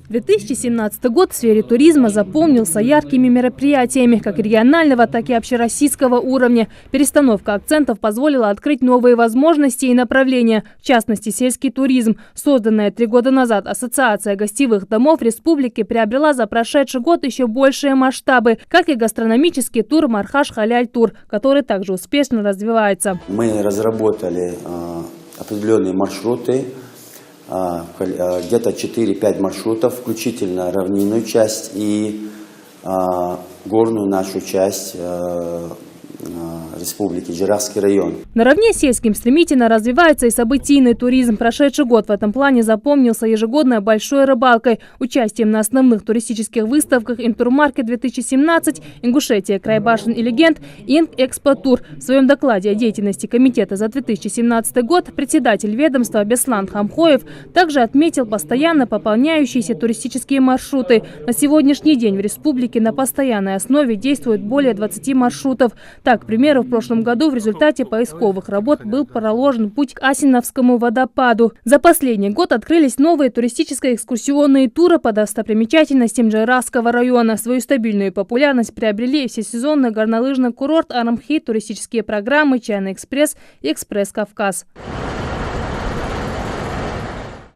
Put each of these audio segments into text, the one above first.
2017 год в сфере туризма запомнился яркими мероприятиями как регионального, так и общероссийского уровня. Перестановка акцентов позволила открыть новые возможности и направления, в частности сельский туризм. Созданная 3 года назад Ассоциация гостевых домов республики приобрела за прошедший год еще большие масштабы, как и гастрономический тур «Мархаш Халяль Тур», который также успешно развивается. Мы разработали определенные маршруты, где-то 4-5 маршрутов, включительно равнинную часть и горную нашу часть республики, Джиравский район. Наравне с сельским стремительно развивается и событийный туризм. Прошедший год в этом плане запомнился ежегодной большой рыбалкой, участием на основных туристических выставках «Интурмаркет-2017», «Ингушетия. Край башен и легенд» и «Экспотур». В своем докладе о деятельности комитета за 2017 год председатель ведомства Беслан Хамхоев также отметил постоянно пополняющиеся туристические маршруты. На сегодняшний день в республике на постоянной основе действует более 20 маршрутов. Так, к примеру, в прошлом году в результате поисковых работ был проложен путь к Асиновскому водопаду. За последний год открылись новые туристическо-экскурсионные туры по достопримечательностям Джайрасского района. Свою стабильную популярность приобрели и всесезонный горнолыжный курорт Арамхи, туристические программы «Чайный экспресс» и «Экспресс Кавказ».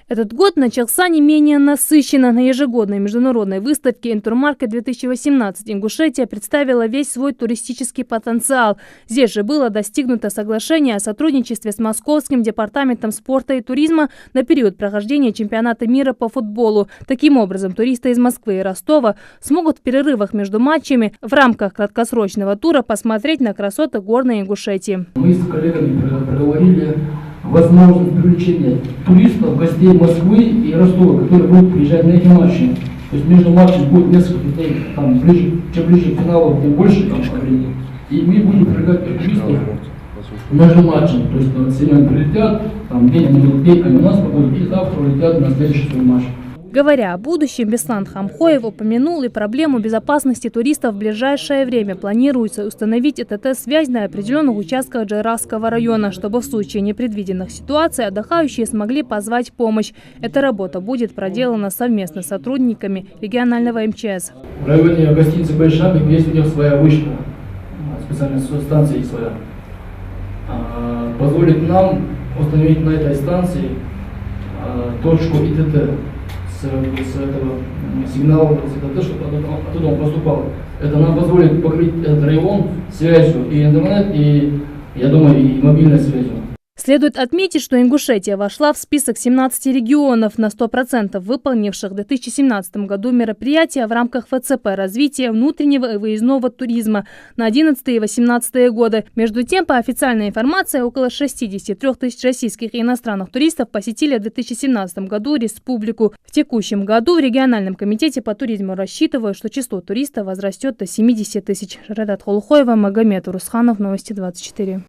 Этот год начался не менее насыщенно. На ежегодной международной выставке «Интурмаркет-2018» Ингушетия представила весь свой туристический потенциал. Здесь же было достигнуто соглашение о сотрудничестве с Московским департаментом спорта и туризма на период прохождения чемпионата мира по футболу. Таким образом, туристы из Москвы и Ростова смогут в перерывах между матчами в рамках краткосрочного тура посмотреть на красоты горной Ингушетии. Мы с коллегами проговорили возможность привлечения туристов, гостей Москвы и Ростова, которые будут приезжать на эти матчи. То есть между матчами будет несколько дней, там, чем ближе к финалу, тем больше там времени. И мы будем привлекать туристов между матчами. То есть сегодня прилетят, там день они будут петь, они у нас побудут, и завтра улетят на следующий свой матч. Говоря о будущем, Беслан Хамхоев упомянул и проблему безопасности туристов в ближайшее время. Планируется установить ЭТТ-связь на определенных участках Джайрасского района, чтобы в случае непредвиденных ситуаций отдыхающие смогли позвать помощь. Эта работа будет проделана совместно с сотрудниками регионального МЧС. В районе гостиницы Большабик есть у них своя вышка, специальная станция есть своя. Позволит нам установить на этой станции точку ИТТ. С этого сигнала, чтобы оттуда он поступал. Это нам позволит покрыть этот район связью и интернет, и, я думаю, и мобильной связью. Следует отметить, что Ингушетия вошла в список 17 регионов, на 100% выполнивших в 2017 году мероприятия в рамках ФЦП развития внутреннего и выездного туризма на 2011 и 2018 годы. Между тем, по официальной информации, около 63 тысяч российских и иностранных туристов посетили в 2017 году республику. В текущем году в региональном комитете по туризму рассчитывают, что число туристов возрастет до 70 тысяч. Редат Холухоева, Магомед Урусханов, Новости 24.